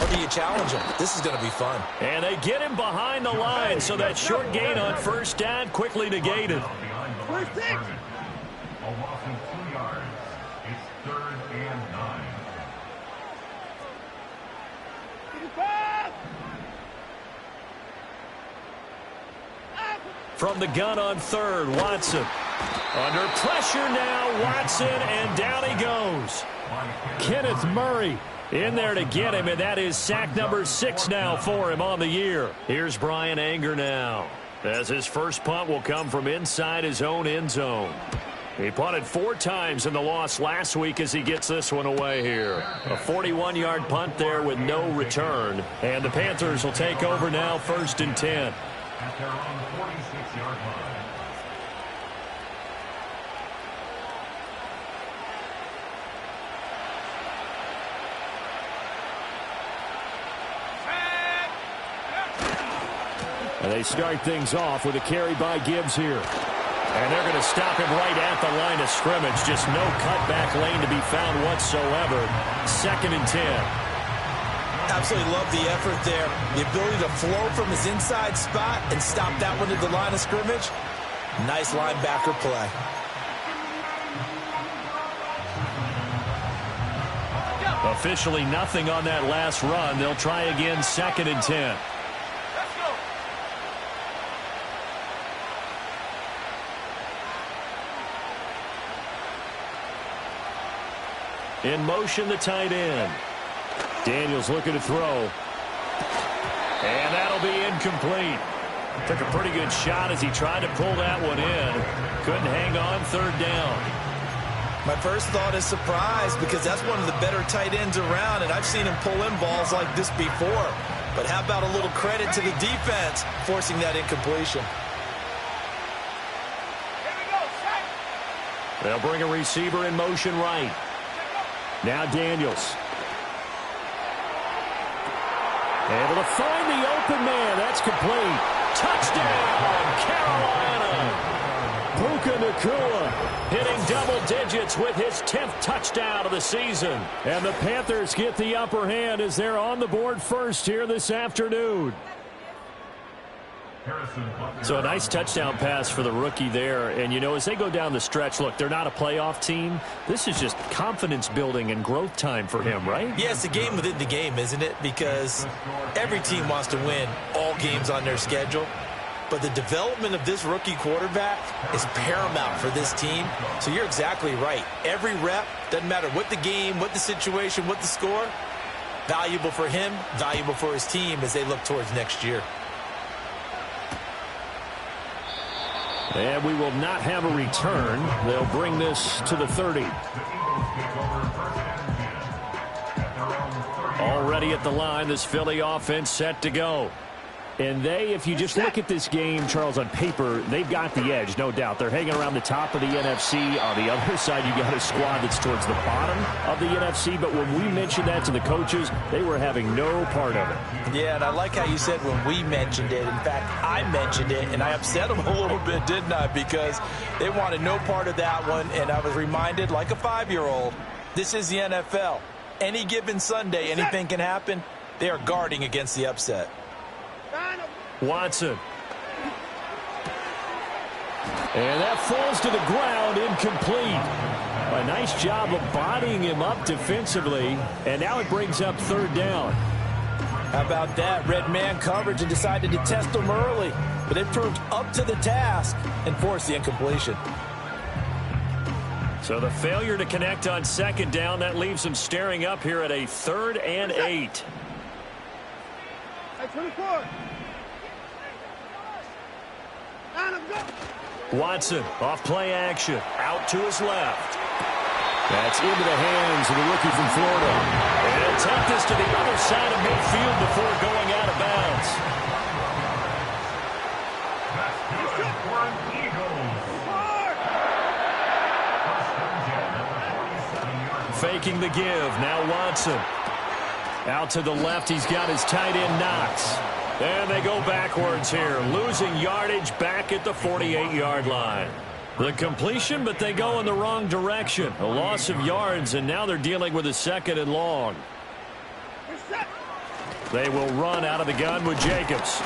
do you challenge him? This is going to be fun. And they get him behind the line, so that short gain on first down quickly negated. First six. A loss of 2 yards. It's 3rd and 9. From the gun on 3rd, Watson. Under pressure now, Watson, and down he goes. Kenneth Murray in there to get him, and that is sack number 6 now for him on the year. Here's Brian Anger now, as his first punt will come from inside his own end zone. He punted 4 times in the loss last week as he gets this one away here. A 41-yard punt there with no return. And the Panthers will take over now, 1st and 10. At their own 46-yard line. And they start things off with a carry by Gibbs here. And they're going to stop him right at the line of scrimmage. Just no cutback lane to be found whatsoever. 2nd and 10. Absolutely love the effort there. The ability to flow from his inside spot and stop that one at the line of scrimmage. Nice linebacker play. Officially nothing on that last run. They'll try again, 2nd and 10. In motion, the tight end. Daniels looking to throw. And that'll be incomplete. Took a pretty good shot as he tried to pull that one in. Couldn't hang on, 3rd down. My first thought is surprise, because that's one of the better tight ends around, and I've seen him pull in balls like this before. But how about a little credit to the defense forcing that incompletion? They'll bring a receiver in motion right. Now Daniels. Able to find the open man. That's complete. Touchdown, Carolina. Puka Nacua hitting double digits with his 10th touchdown of the season. And the Panthers get the upper hand as they're on the board first here this afternoon. So a nice touchdown pass for the rookie there. And, you know, as they go down the stretch, look, they're not a playoff team. This is just confidence building and growth time for him, right? Yeah, it's a game within the game, isn't it? Because every team wants to win all games on their schedule. But the development of this rookie quarterback is paramount for this team. So you're exactly right. Every rep, doesn't matter what the game, what the situation, what the score, valuable for him, valuable for his team as they look towards next year. And we will not have a return. They'll bring this to the 30. Already at the line, this Philly offense set to go. And they, if you just look at this game, Charles, on paper, they've got the edge, no doubt. They're hanging around the top of the NFC. On the other side, you got a squad that's towards the bottom of the NFC. But when we mentioned that to the coaches, they were having no part of it. Yeah, and I like how you said when we mentioned it. In fact, I mentioned it, and I upset them a little bit, didn't I? Because they wanted no part of that one, and I was reminded, like a 5-year-old, this is the NFL. Any given Sunday, anything can happen. They are guarding against the upset. Watson. And that falls to the ground, incomplete. A nice job of bodying him up defensively, and now it brings up 3rd down. How about that? Red man coverage and decided to test him early, but it proved up to the task and forced the incompletion. So the failure to connect on 2nd down, that leaves him staring up here at a 3rd and 8. 24. Watson off play action, out to his left. That's into the hands of the rookie from Florida. And he'll take this to the other side of midfield before going out of bounds. Faking the give, now Watson. Out to the left, he's got his tight end Knox. And they go backwards here, losing yardage back at the 48-yard line. The completion, but they go in the wrong direction. A loss of yards, and now they're dealing with a 2nd and long. They will run out of the gun with Jacobs.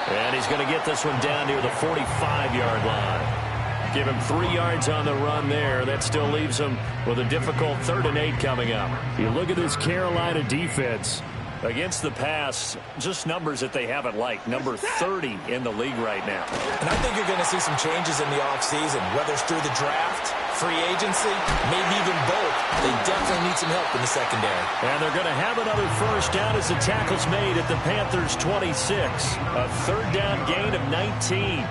And he's going to get this one down near the 45-yard line. Give him 3 yards on the run there. That still leaves him with a difficult 3rd and 8 coming up. You look at this Carolina defense. Against the pass, just numbers that they haven't liked. Number 30 in the league right now. And I think you're going to see some changes in the offseason, whether it's through the draft, free agency, maybe even both. They definitely need some help in the secondary. And they're going to have another first down as the tackle's made at the Panthers' 26. A 3rd down gain of 19.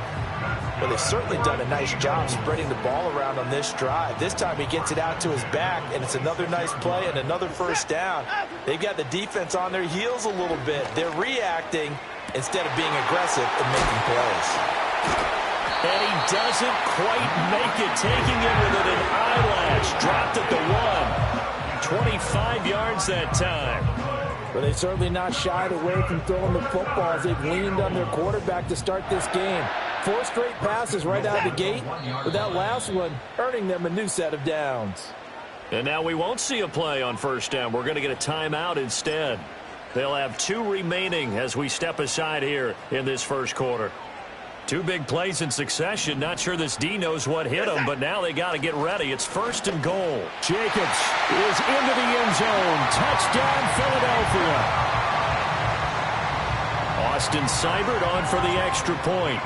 Well, they've certainly done a nice job spreading the ball around on this drive. This time he gets it out to his back, and it's another nice play and another first down. They've got the defense on their heels a little bit. They're reacting instead of being aggressive and making plays. And he doesn't quite make it, taking it with an eyelash. Dropped at the 1. 25 yards that time. But they've certainly not shied away from throwing the football as they've leaned on their quarterback to start this game. 4 straight passes right out of the gate, with that last one earning them a new set of downs. And now we won't see a play on first down. We're going to get a timeout instead. They'll have 2 remaining as we step aside here in this first quarter. 2 big plays in succession. Not sure this D knows what hit him, but now they got to get ready. It's 1st and goal. Jacobs is into the end zone. Touchdown, Philadelphia. Austin Seibert on for the extra point.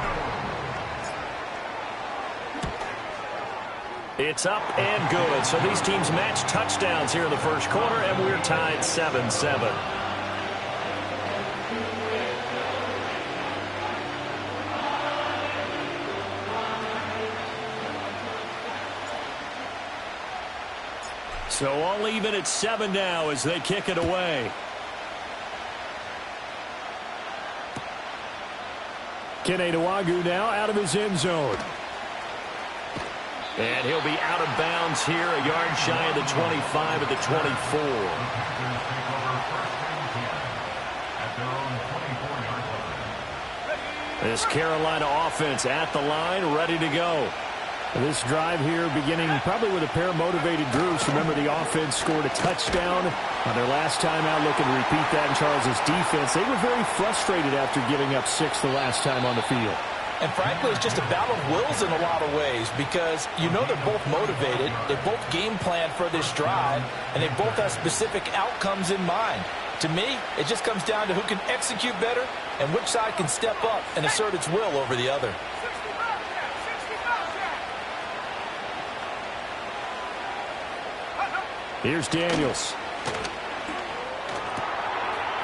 It's up and good. So these teams match touchdowns here in the first quarter, and we're tied 7-7. So all even at 7 now as they kick it away. Kene Nwangwu now out of his end zone. And he'll be out of bounds here, a yard shy of the 25 at the 24. This Carolina offense at the line, ready to go. This drive here beginning probably with a pair of motivated groups. Remember, the offense scored a touchdown on their last time out, looking to repeat that in Charles' defense. They were very frustrated after giving up 6 the last time on the field. And frankly, it's just a battle of wills in a lot of ways because you know they're both motivated, they both game plan for this drive, and they both have specific outcomes in mind. To me, it just comes down to who can execute better and which side can step up and assert its will over the other. Here's Daniels.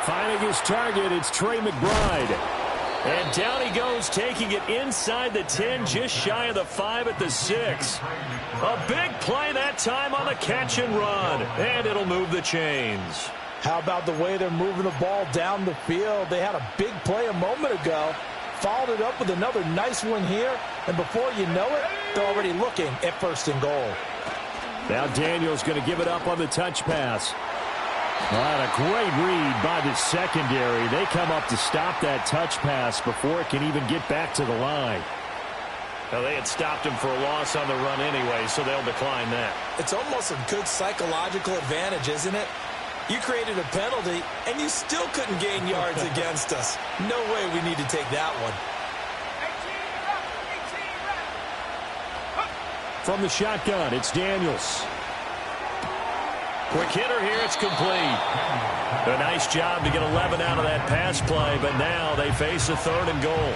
Finding his target, it's Trey McBride. And down he goes, taking it inside the 10, just shy of the 5 at the 6. A big play that time on the catch and run. And it'll move the chains. How about the way they're moving the ball down the field? They had a big play a moment ago. Followed it up with another nice one here. And before you know it, they're already looking at 1st and goal. Now Daniels going to give it up on the touch pass. What a great read by the secondary. They come up to stop that touch pass before it can even get back to the line. Well, they had stopped him for a loss on the run anyway, so they'll decline that. It's almost a good psychological advantage, isn't it? You created a penalty, and you still couldn't gain yards against us. No way we need to take that one. From the shotgun, it's Daniels. Quick hitter here, it's complete. A nice job to get 11 out of that pass play, but now they face a 3rd and goal.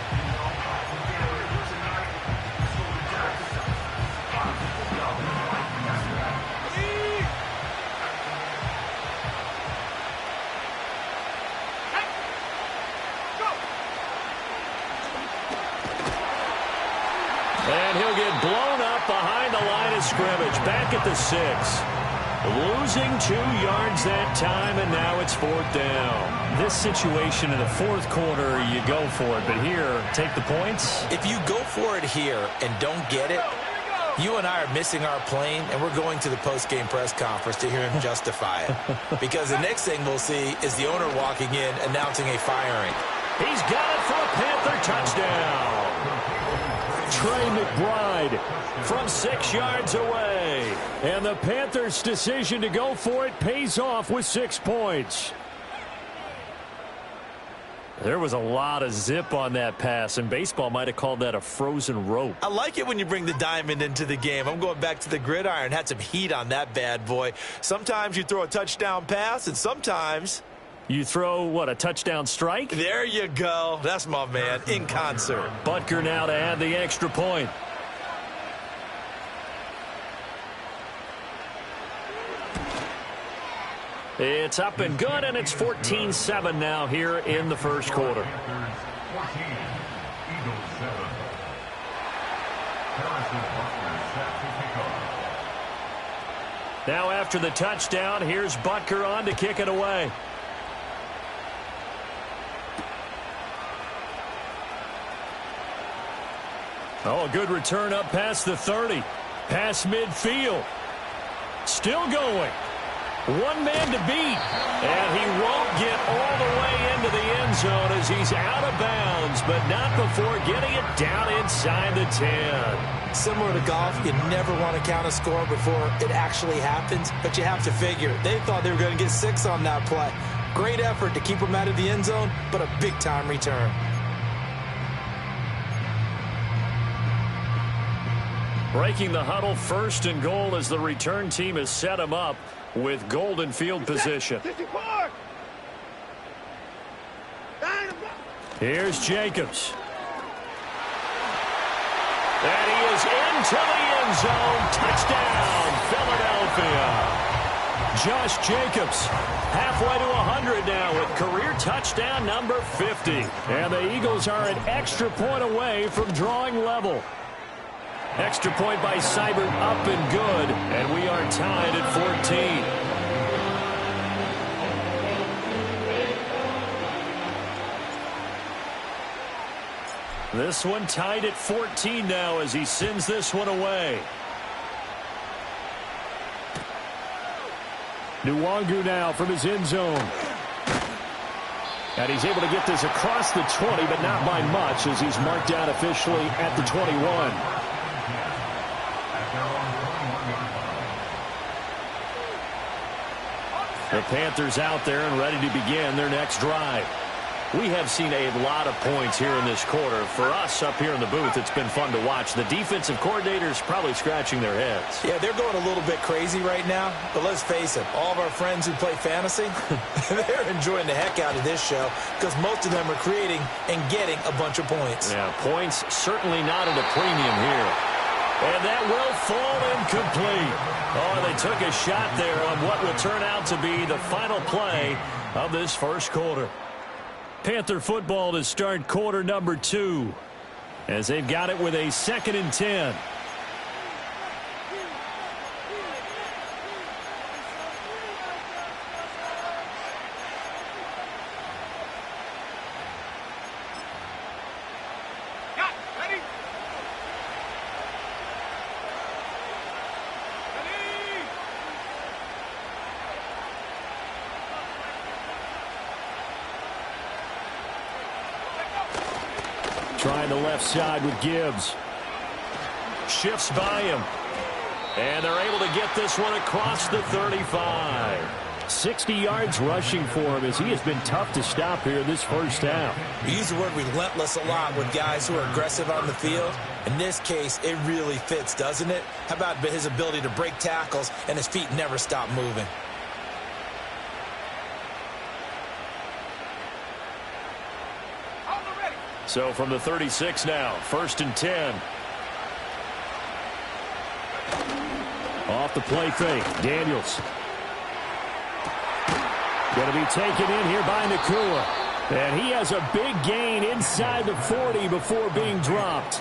And he'll get blown up behind the line of scrimmage, back at the 6. Losing 2 yards that time, and now it's 4th down. This situation in the 4th quarter, you go for it. But here, take the points. If you go for it here and don't get it, you and I are missing our plane, and we're going to the post-game press conference to hear him justify it. Because the next thing we'll see is the owner walking in, announcing a firing. He's got it for a Panther touchdown. Trey McBride from 6 yards away. And the Panthers' decision to go for it pays off with 6 points. There was a lot of zip on that pass, and baseball might have called that a frozen rope. I like it when you bring the diamond into the game. I'm going back to the gridiron. Had some heat on that bad boy. Sometimes you throw a touchdown pass, and sometimes you throw, what, a touchdown strike? There you go. That's my man, in concert. Butker now to add the extra point. It's up and good, and it's 14-7 now here in the first quarter. Now after the touchdown, here's Butker on to kick it away. Oh, a good return up past the 30. Past midfield. Still going. One man to beat, and he won't get all the way into the end zone as he's out of bounds, but not before getting it down inside the 10. Similar to golf, you never want to count a score before it actually happens, but you have to figure. They thought they were going to get 6 on that play. Great effort to keep them out of the end zone, but a big-time return. Breaking the huddle, 1st and goal as the return team has set him up with golden field position. Here's Jacobs. And he is into the end zone. Touchdown, Philadelphia. Josh Jacobs, halfway to 100 now with career touchdown number 50. And the Eagles are an extra point away from drawing level. Extra point by Seibert, up and good, and we are tied at 14. This one tied at 14 now as he sends this one away. Nwangu now from his end zone. And he's able to get this across the 20, but not by much as he's marked down officially at the 21. The Panthers out there and ready to begin their next drive. We have seen a lot of points here in this quarter. For us up here in the booth, it's been fun to watch. The defensive coordinators probably scratching their heads. Yeah, they're going a little bit crazy right now. But let's face it, all of our friends who play fantasy, they're enjoying the heck out of this show because most of them are creating and getting a bunch of points. Yeah, points certainly not at a premium here. And that will fall incomplete. Oh, they took a shot there on what will turn out to be the final play of this first quarter. Panther football to start quarter number 2 as they've got it with a 2nd and 10. Trying the left side with Gibbs. Shifts by him. And they're able to get this one across the 35. 60 yards rushing for him as he has been tough to stop here in this first half. We use the word relentless a lot with guys who are aggressive on the field. In this case, it really fits, doesn't it? How about his ability to break tackles and his feet never stop moving? So from the 36 now, 1st and 10. Off the play fake, Daniels. Going to be taken in here by Nakua. And he has a big gain inside the 40 before being dropped.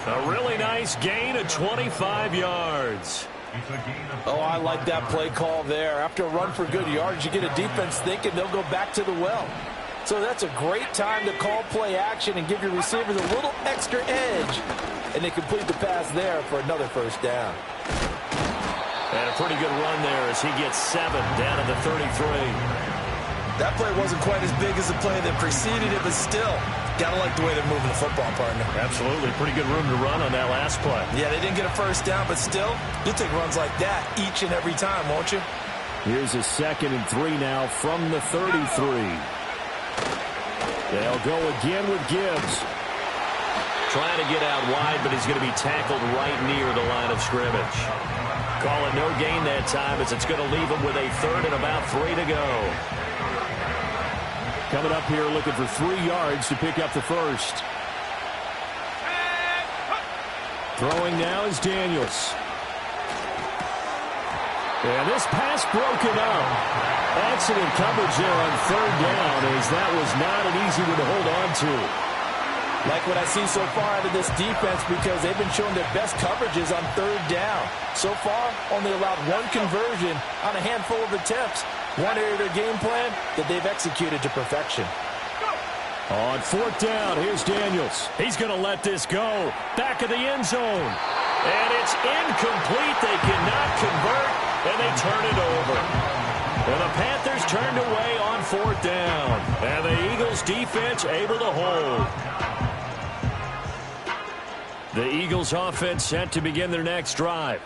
A really nice gain of 25 yards. Oh, I like that play call there. After a run for good yards, you get a defense thinking they'll go back to the well. So that's a great time to call play action and give your receivers a little extra edge. And they complete the pass there for another first down. And a pretty good run there as he gets 7 down at the 33. That play wasn't quite as big as the play that preceded it, but still, gotta like the way they're moving the football, partner. Absolutely. Pretty good room to run on that last play. Yeah, they didn't get a first down, but still, you'll take runs like that each and every time, won't you? Here's a 2nd and 3 now from the 33. They'll go again with Gibbs. Trying to get out wide, but he's going to be tackled right near the line of scrimmage. Call it no gain that time, as it's going to leave him with a third and about 3 to go. Coming up here looking for 3 yards to pick up the first. Throwing now is Daniels. And this pass broken up. Excellent coverage there on 3rd down, as that was not an easy one to hold on to. Like what I see so far out of this defense, because they've been showing their best coverages on 3rd down. So far, only allowed 1 conversion on a handful of attempts. One area of their game plan that they've executed to perfection. On 4th down, here's Daniels. He's going to let this go. Back of the end zone. And it's incomplete. They cannot convert, and they turn it over. And the Panthers turned away on 4th down. And the Eagles defense able to hold. The Eagles offense set to begin their next drive.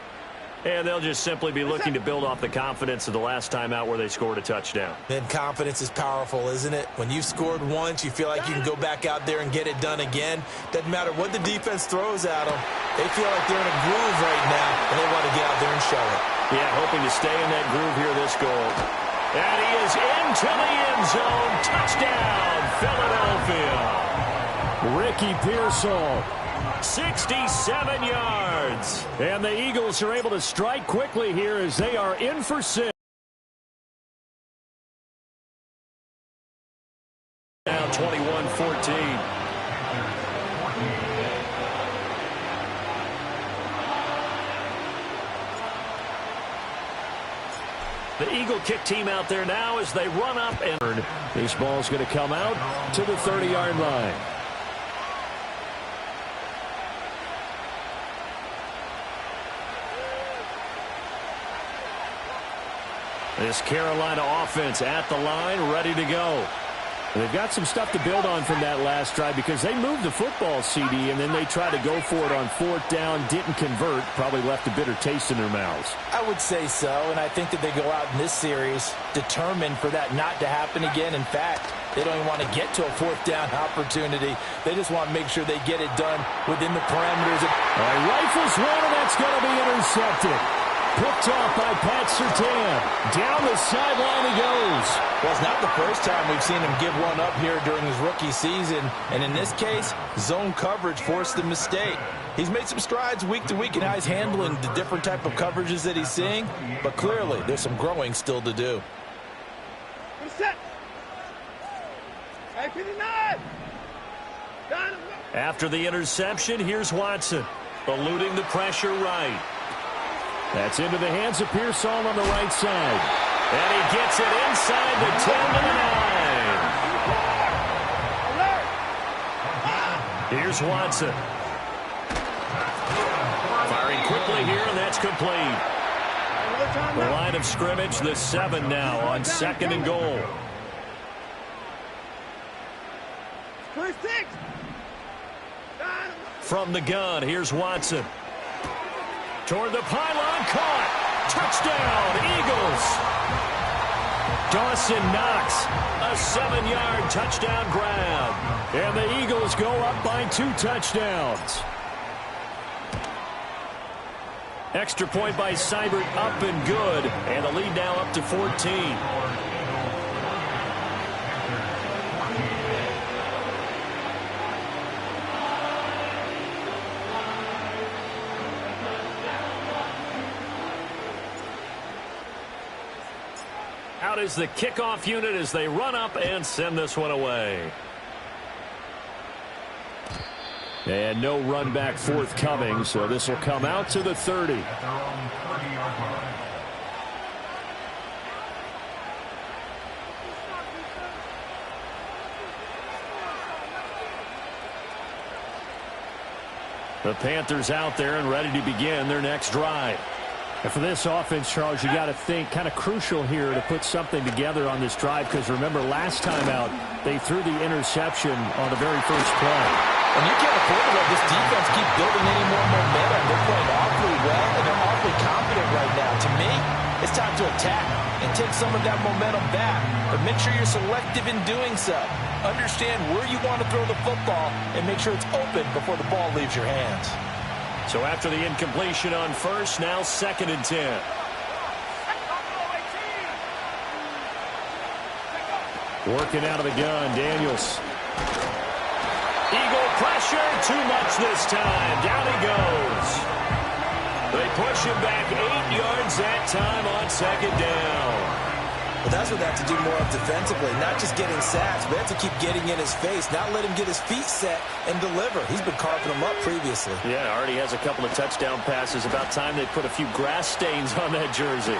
And they'll just simply be looking to build off the confidence of the last time out where they scored a touchdown. And confidence is powerful, isn't it? When you've scored once, you feel like you can go back out there and get it done again. Doesn't matter what the defense throws at them. They feel like they're in a groove right now, and they want to get out there and show it. Yeah, hoping to stay in that groove here this goal. And he is into the end zone. Touchdown, Philadelphia. Ricky Pearsall. 67 yards. And the Eagles are able to strike quickly here as they are in for 6. Now 21-14. The Eagle kick team out there now as they run up. And this ball's going to come out to the 30-yard line. This Carolina offense at the line, ready to go. They've got some stuff to build on from that last drive because they moved the football, CD, and then they tried to go for it on 4th down, didn't convert, probably left a bitter taste in their mouths. I would say so, and I think that they go out in this series determined for that not to happen again. In fact, they don't even want to get to a 4th down opportunity. They just want to make sure they get it done within the parameters. All right, rifles one, and that's going to be intercepted. Picked off by Pat Surtain. Down the sideline he goes. Well, it's not the first time we've seen him give one up here during his rookie season. And in this case, zone coverage forced the mistake. He's made some strides week to week in how he's handling the different type of coverages that he's seeing. But clearly, there's some growing still to do. After the interception, here's Watson. Eluding the pressure right. That's into the hands of Pearsall on the right side. And he gets it inside the 10 to the 9. Here's Watson. Firing quickly here, and that's complete. The line of scrimmage, the 7 now on 2nd and goal. From the gun, here's Watson. Toward the pylon, caught. Touchdown, Eagles. Dawson Knox, a 7-yard touchdown grab. And the Eagles go up by 2 touchdowns. Extra point by Seibert, up and good. And the lead now up to 14. Out is the kickoff unit as they run up and send this one away. And no run back forthcoming, so this will come out to the 30. The Panthers out there and ready to begin their next drive. And for this offense, Charles, you got to think kind of crucial here to put something together on this drive because remember last time out they threw the interception on the very first play. And you can't afford to let this defense keep building any more momentum. They're playing awfully well and they're awfully confident right now. To me, it's time to attack and take some of that momentum back. But make sure you're selective in doing so. Understand where you want to throw the football and make sure it's open before the ball leaves your hands. So after the incompletion on first, now 2nd and 10. Working out of the gun, Daniels. Eagle pressure, too much this time. Down he goes. They push him back 8 yards that time on 2nd down. Well, that's what they have to do more of defensively, not just getting sacks, but they have to keep getting in his face, not let him get his feet set and deliver. He's been carving them up previously. Yeah, already has a couple of touchdown passes. About time they put a few grass stains on that jersey.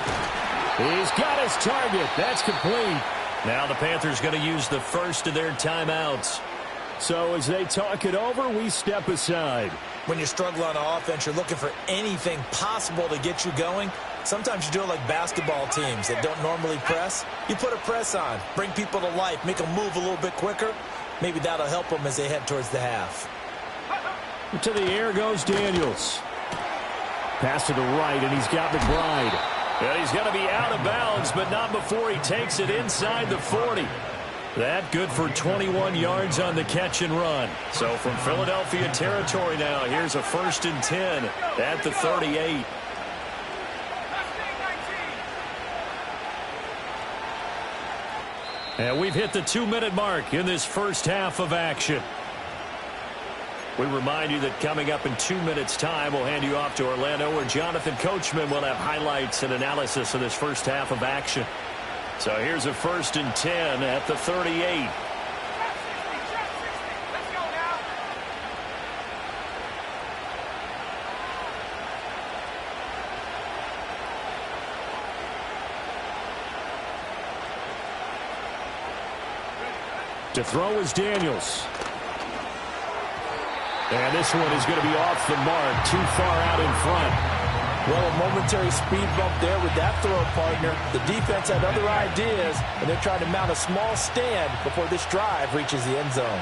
He's got his target. That's complete. Now the Panthers going to use the first of their timeouts. So as they talk it over, we step aside. When you struggle on offense, you're looking for anything possible to get you going. Sometimes you do it like basketball teams that don't normally press. You put a press on, bring people to life, make them move a little bit quicker. Maybe that'll help them as they head towards the half. To the air goes Daniels. Pass to the right, and he's got McBride. And he's going to be out of bounds, but not before he takes it inside the 40. That good for 21 yards on the catch and run. So from Philadelphia territory now, here's a 1st and 10 at the 38. And we've hit the 2-minute mark in this first half of action. We remind you that coming up in 2 minutes' time, we'll hand you off to Orlando, where Jonathan Coachman will have highlights and analysis of this first half of action. So here's a 1st and 10 at the 38. To throw is Daniels. And this one is going to be off the mark, too far out in front. Well, a momentary speed bump there with that throw partner. The defense had other ideas, and they're trying to mount a small stand before this drive reaches the end zone.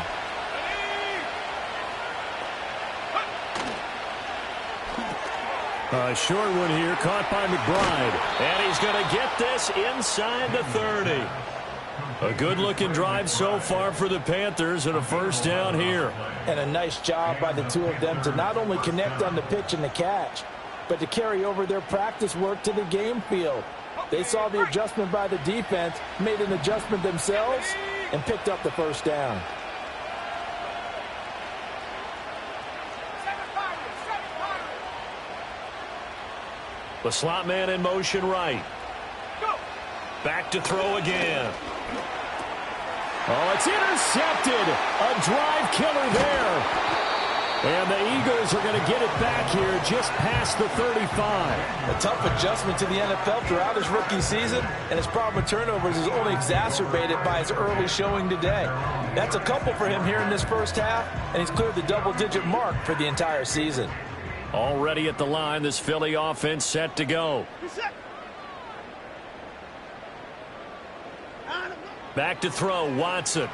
A short one here, caught by McBride. And he's going to get this inside the 30. A good-looking drive so far for the Panthers, and a 1st down here. And a nice job by the two of them to not only connect on the pitch and the catch, but to carry over their practice work to the game field. They saw the adjustment by the defense, made an adjustment themselves, and picked up the 1st down. The slot man in motion right. Back to throw again. Oh, it's intercepted. A drive killer there. And the Eagles are going to get it back here just past the 35. A tough adjustment to the NFL throughout his rookie season, and his problem with turnovers is only exacerbated by his early showing today. That's a couple for him here in this first half, and he's cleared the double-digit mark for the entire season. Already at the line, this Philly offense set to go. Back to throw, Watson.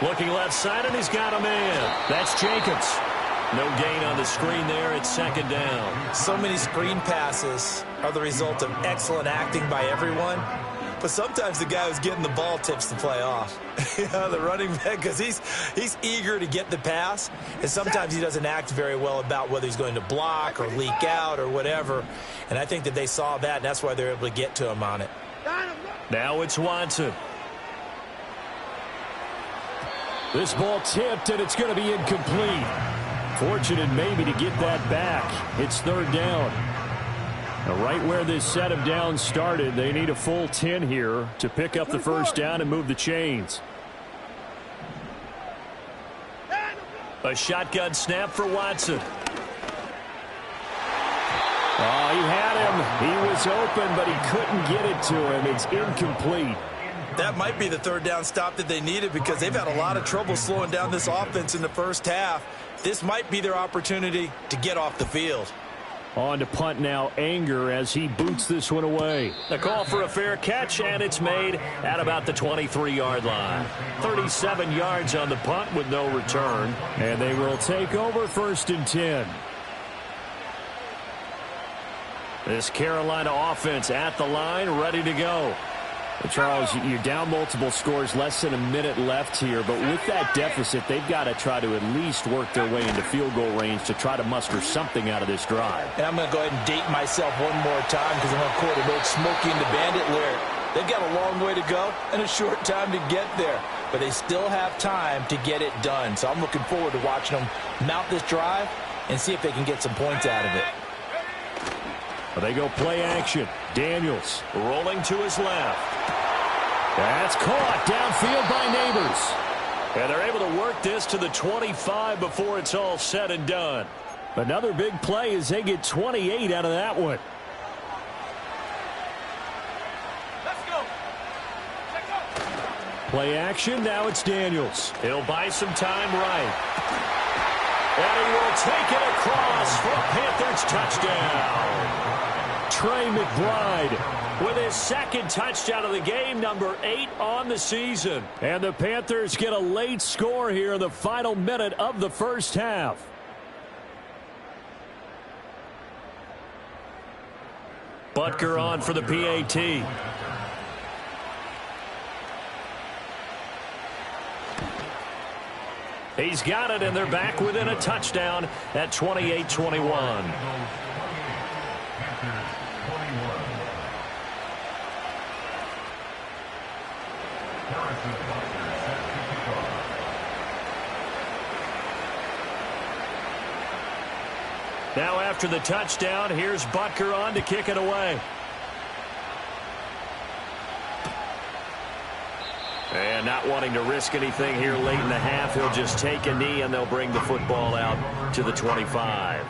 Looking left side, and he's got a man. That's Jacobs. No gain on the screen there. It's 2nd down. So many screen passes are the result of excellent acting by everyone. But sometimes the guy who's getting the ball tips the play off. The running back, because he's eager to get the pass. And sometimes he doesn't act very well about whether he's going to block or leak out or whatever. And I think that they saw that, and that's why they're able to get to him on it. Now it's Watson. This ball tipped, and it's going to be incomplete. Fortunate maybe to get that back. It's 3rd down. Now right where this set of downs started, they need a full 10 here to pick up the 1st down and move the chains. A shotgun snap for Watson. Oh, he had him. He was open, but he couldn't get it to him. It's incomplete. That might be the 3rd down stop that they needed, because they've had a lot of trouble slowing down this offense in the first half. This might be their opportunity to get off the field. On to punt now, Anger, as he boots this one away. A call for a fair catch, and it's made at about the 23-yard line. 37 yards on the punt with no return. And they will take over 1st and 10. This Carolina offense at the line, ready to go. Well, Charles, you're down multiple scores, less than a minute left here, but with that deficit, they've got to try to at least work their way into field goal range to try to muster something out of this drive. And I'm going to go ahead and date myself one more time because I'm going to quote an old Smokey and the Bandit lyric. They've got a long way to go and a short time to get there, but they still have time to get it done. So I'm looking forward to watching them mount this drive and see if they can get some points out of it. They go play action. Daniels rolling to his left. That's caught downfield by Neighbors. And they're able to work this to the 25 before it's all said and done. Another big play as they get 28 out of that one. Let's go. Play action. Now it's Daniels. He'll buy some time right. And he will take it across for a Panthers touchdown. Trey McBride with his second touchdown of the game, number 8 on the season. And the Panthers get a late score here in the final minute of the first half. Butker on for the PAT. He's got it, and they're back within a touchdown at 28-21. Now after the touchdown, here's Butker on to kick it away. And not wanting to risk anything here late in the half, he'll just take a knee and they'll bring the football out to the 25.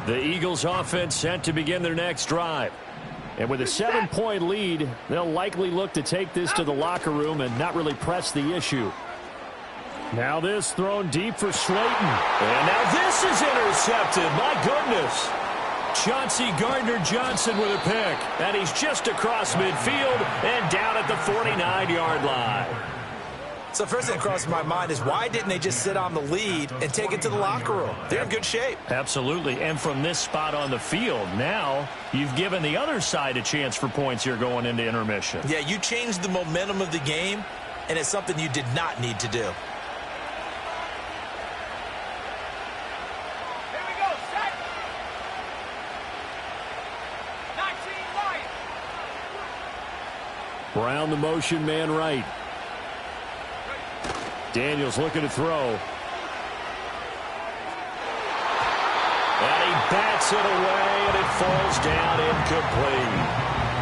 The Eagles offense set to begin their next drive. And with a 7-point lead, they'll likely look to take this to the locker room and not really press the issue. Now this thrown deep for Slayton. And now this is intercepted. My goodness. Chauncey Gardner-Johnson with a pick. And he's just across midfield and down at the 49-yard line. So first thing that crosses my mind is why didn't they just sit on the lead and take it to the locker room? They're in good shape. Absolutely. And from this spot on the field, now you've given the other side a chance for points here going into intermission. Yeah, you changed the momentum of the game, and it's something you did not need to do. Here we go, set. 19 right. Brown the motion man right. Daniels looking to throw. And he bats it away, and it falls down incomplete.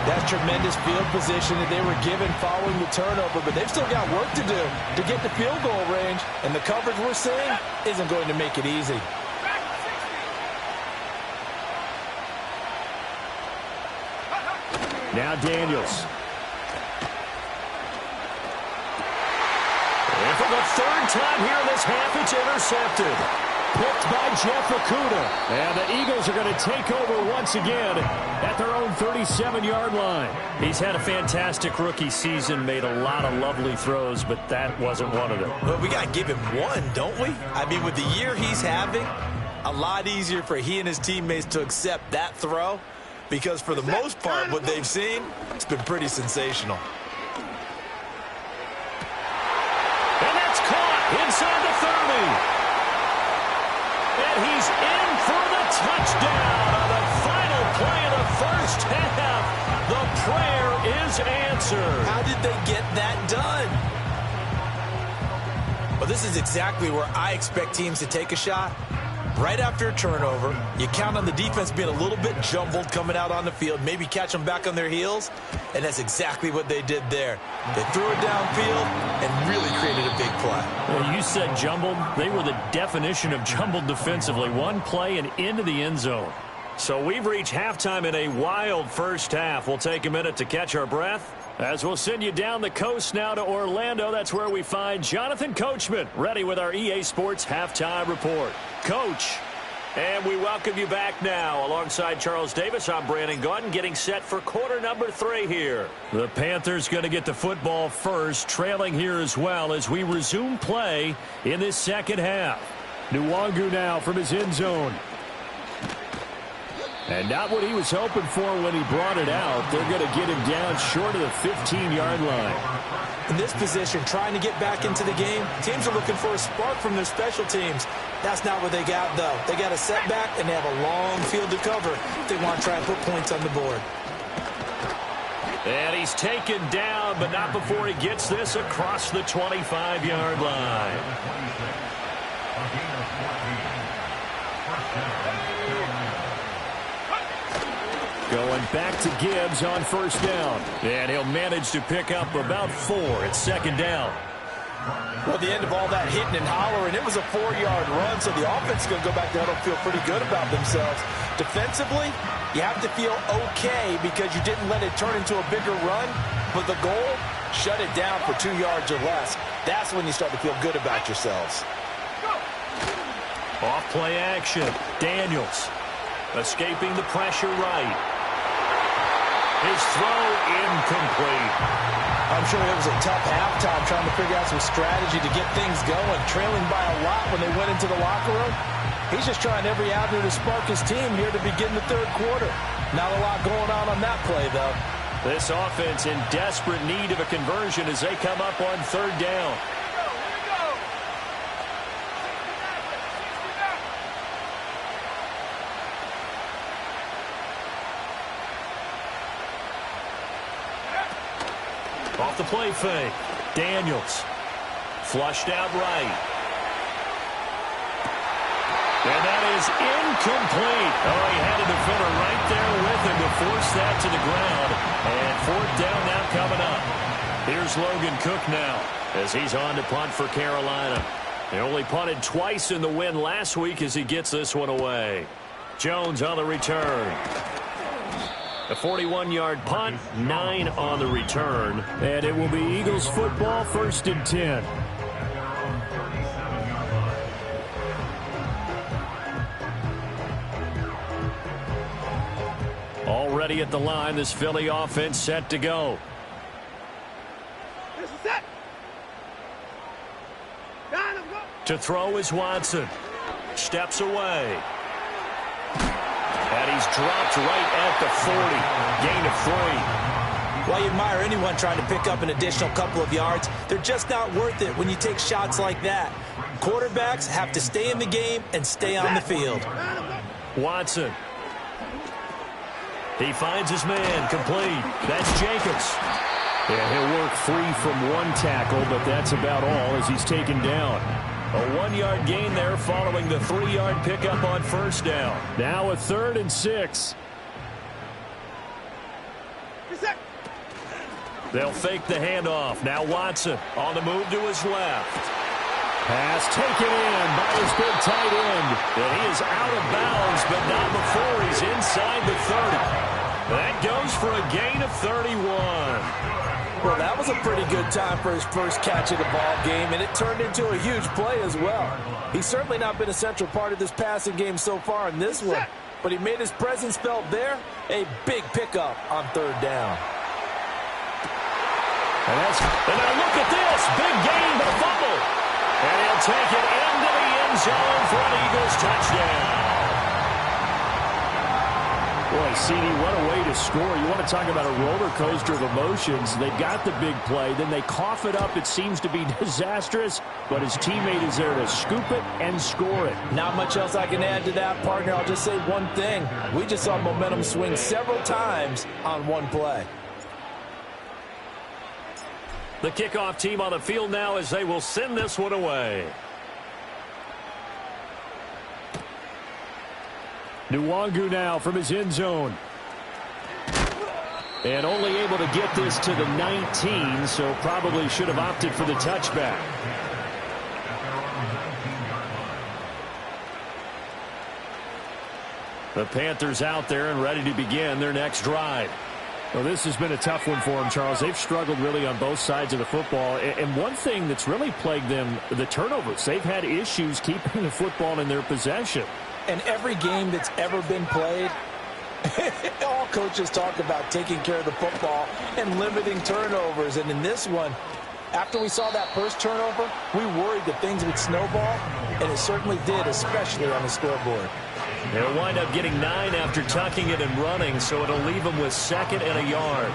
That's tremendous field position that they were given following the turnover, but they've still got work to do to get the field goal range, and the coverage we're seeing isn't going to make it easy. Now Daniels. And for the third time here in this half, it's intercepted. Picked by Jeff Okudah. And the Eagles are going to take over once again at their own 37-yard line. He's had a fantastic rookie season, made a lot of lovely throws, but that wasn't one of them. Well, we got to give him one, don't we? I mean, with the year he's having, a lot easier for he and his teammates to accept that throw because for the most part, what they've seen, it's been pretty sensational. And that's caught inside the 30. And he's in for the touchdown on the final play of the first half. The prayer is answered. How did they get that done? Well, this is exactly where I expect teams to take a shot. Right after a turnover, you count on the defense being a little bit jumbled coming out on the field, maybe catch them back on their heels, and that's exactly what they did there. They threw it downfield and really created a big play. Well, you said jumbled. They were the definition of jumbled defensively. One play and into the end zone. So we've reached halftime in a wild first half. We'll take a minute to catch our breath as we'll send you down the coast now to Orlando. That's where we find Jonathan Coachman ready with our EA Sports Halftime Report. Coach. And we welcome you back now. Alongside Charles Davis, I'm Brandon Gaudin, getting set for quarter number 3 here. The Panthers going to get the football first, trailing here as well as we resume play in this second half. Nwangu now from his end zone. And not what he was hoping for when he brought it out. They're going to get him down short of the 15-yard line. In this position, trying to get back into the game, teams are looking for a spark from their special teams. That's not what they got, though. They got a setback, and they have a long field to cover if they want to try and put points on the board. And he's taken down, but not before he gets this across the 25-yard line. Going back to Gibbs on first down. And he'll manage to pick up about 4 at second down. Well, at the end of all that hitting and hollering, it was a 4-yard run, so the offense is going to go back there and feel pretty good about themselves. Defensively, you have to feel okay because you didn't let it turn into a bigger run, but the goal, shut it down for 2 yards or less. That's when you start to feel good about yourselves. Off play action. Daniels escaping the pressure right. His throw incomplete. I'm sure it was a tough halftime trying to figure out some strategy to get things going. Trailing by a lot when they went into the locker room. He's just trying every avenue to spark his team here to begin the third quarter. Not a lot going on that play, though. This offense in desperate need of a conversion as they come up on third down. Off the play fake. Daniels. Flushed out right. And that is incomplete. Oh, he had a defender right there with him to force that to the ground. And fourth down now coming up. Here's Logan Cook now as he's on to punt for Carolina. They only punted twice in the win last week as he gets this one away. Jones on the return. A 41-yard punt, 9 on the return. And it will be Eagles football, 1st and 10. Already at the line, this Philly offense set to go. To throw is Watson. Steps away. And he's dropped right at the 40. Gain of 3. While you admire anyone trying to pick up an additional couple of yards, they're just not worth it when you take shots like that. Quarterbacks have to stay in the game and stay on the field. Watson. He finds his man complete. That's Jacobs. Yeah, he'll work free from 1 tackle, but that's about all as he's taken down. A 1-yard gain there following the 3-yard pickup on first down. Now a 3rd and 6. They'll fake the handoff. Now Watson on the move to his left. Pass taken in by his big tight end. And he is out of bounds, but not before he's inside the 30. That goes for a gain of 31. Well, that was a pretty good time for his first catch of the ball game, and it turned into a huge play as well. He's certainly not been a central part of this passing game so far in this one, but he made his presence felt there. A big pickup on third down. And now look at this. Big gain, but a fumble. And he'll take it into the end zone for an Eagles touchdown. Boy, CD, what a way to score. You want to talk about a roller coaster of emotions. They got the big play, then they cough it up. It seems to be disastrous, but his teammate is there to scoop it and score it. Not much else I can add to that, partner. I'll just say one thing. We just saw momentum swing several times on one play. The kickoff team on the field now as they will send this one away. Nwangu now from his end zone. And only able to get this to the 19, so probably should have opted for the touchback. The Panthers out there and ready to begin their next drive. Well, this has been a tough one for them, Charles. They've struggled really on both sides of the football. And one thing that's really plagued them, the turnovers. They've had issues keeping the football in their possession. And every game that's ever been played, all coaches talk about taking care of the football and limiting turnovers. And in this one, after we saw that first turnover, we worried that things would snowball, and it certainly did, especially on the scoreboard. They'll wind up getting 9 after tucking it and running, so it'll leave them with 2nd and a yard.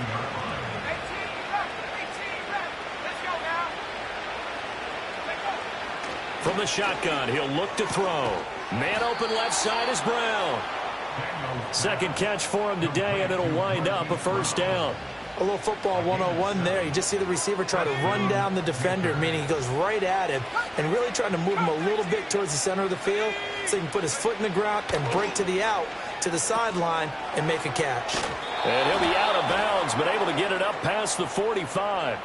From the shotgun, he'll look to throw. Man open left side is Brown. 2nd catch for him today, and it'll wind up a 1st down. A little football 101 there. You just see the receiver try to run down the defender, meaning he goes right at him and really trying to move him a little bit towards the center of the field so he can put his foot in the ground and break to the out, to the sideline, and make a catch. And he'll be out of bounds, but able to get it up past the 45.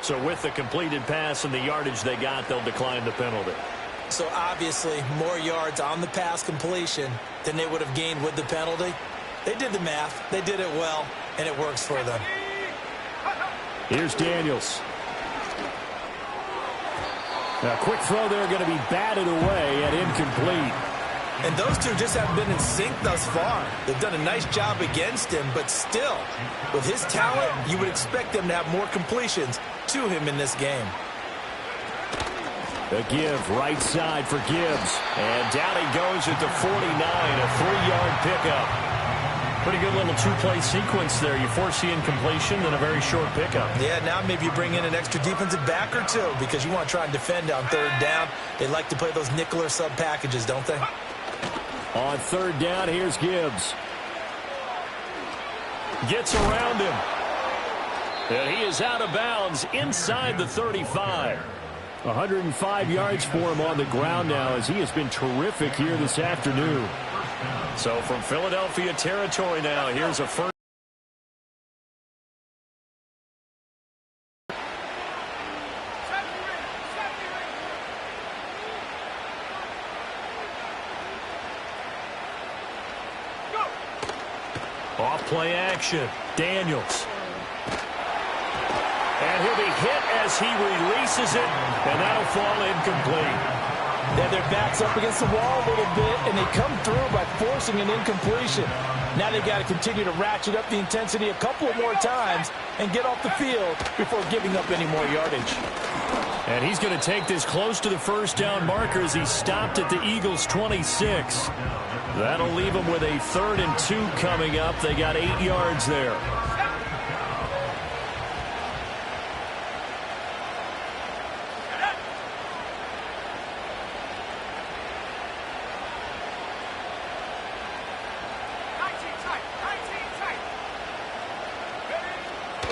So with the completed pass and the yardage they got, they'll decline the penalty. So obviously more yards on the pass completion than they would have gained with the penalty. They did the math. They did it well, and it works for them. Here's Daniels. A quick throw there, going to be batted away and incomplete. And those two just haven't been in sync thus far. They've done a nice job against him, but still, with his talent, you would expect them to have more completions to him in this game. The give right side for Gibbs. And down he goes at the 49, a 3-yard pickup. Pretty good little 2-play sequence there. You force the incompletion, then a very short pickup. Yeah, now maybe you bring in an extra defensive back or two because you want to try and defend on 3rd down. They like to play those nickel or sub packages, don't they? On 3rd down, here's Gibbs. Gets around him. And he is out of bounds inside the 35. 105 yards for him on the ground now as he has been terrific here this afternoon. So from Philadelphia territory now, here's a 1st. Off play action. Daniels. And he'll be hit as he releases it, and that'll fall incomplete. Yeah, their back's up against the wall a little bit, and they come through by forcing an incompletion. Now they've got to continue to ratchet up the intensity a couple of more times and get off the field before giving up any more yardage. And he's going to take this close to the 1st down marker as he stopped at the Eagles' 26. That'll leave them with a 3rd and 2 coming up. They got 8 yards there.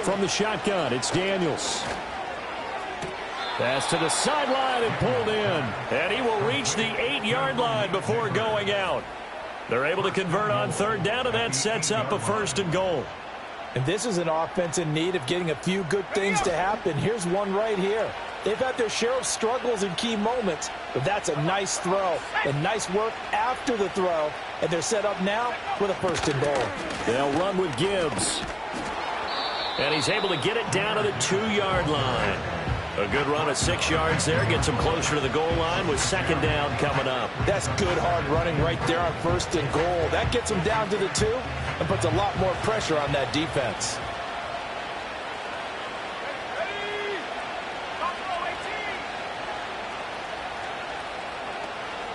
From the shotgun, it's Daniels. Pass to the sideline and pulled in. And he will reach the 8-yard line before going out. They're able to convert on 3rd down, and that sets up a 1st and goal. And this is an offense in need of getting a few good things to happen. Here's one right here. They've had their share of struggles in key moments, but that's a nice throw and nice work after the throw. And they're set up now with a 1st and goal. They'll run with Gibbs. And he's able to get it down to the 2-yard line. A good run of 6 yards there. Gets him closer to the goal line with 2nd down coming up. That's good hard running right there on 1st and goal. That gets him down to the 2 and puts a lot more pressure on that defense.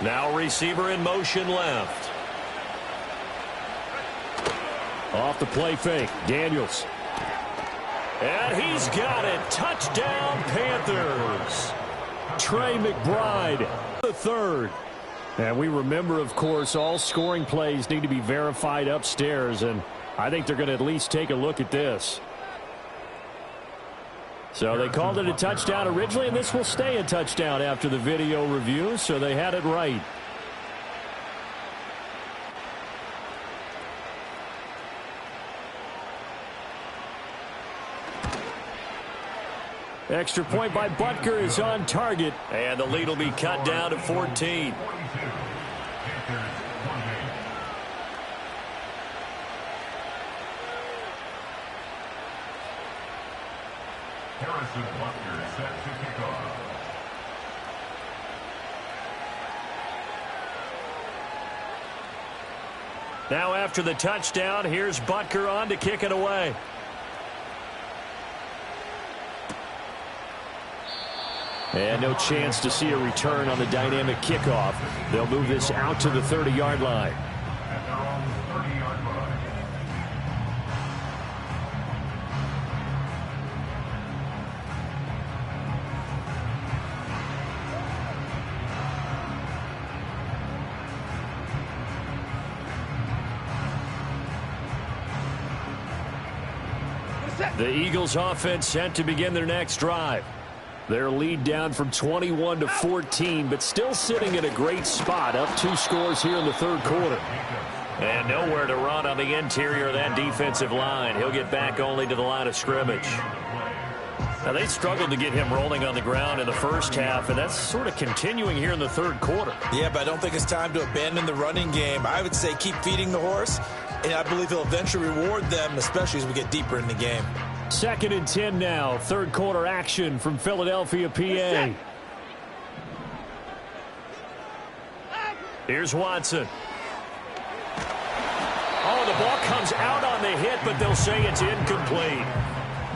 Now receiver in motion left. Off the play fake, Daniels. And he's got it. Touchdown, Panthers. Trey McBride, the 3rd. And we remember, of course, all scoring plays need to be verified upstairs, and I think they're going to at least take a look at this. So they called it a touchdown originally, and this will stay a touchdown after the video review, so they had it right. Extra point by Butker is on target. And the lead will be cut down to 14. Harrison Butker set to kick off. Now after the touchdown, here's Butker on to kick it away. And no chance to see a return on the dynamic kickoff. They'll move this out to the 30-yard line. At their own 30-yard line. The Eagles offense set to begin their next drive. Their lead down from 21 to 14, but still sitting in a great spot, up 2 scores here in the third quarter. And nowhere to run on the interior of that defensive line. He'll get back only to the line of scrimmage. Now, they struggled to get him rolling on the ground in the first half, and that's sort of continuing here in the third quarter. Yeah, but I don't think it's time to abandon the running game. I would say keep feeding the horse, and I believe he'll eventually reward them, especially as we get deeper in the game. 2nd and 10 now. Third quarter action from Philadelphia, PA. Here's Watson. Oh, the ball comes out on the hit, but they'll say it's incomplete.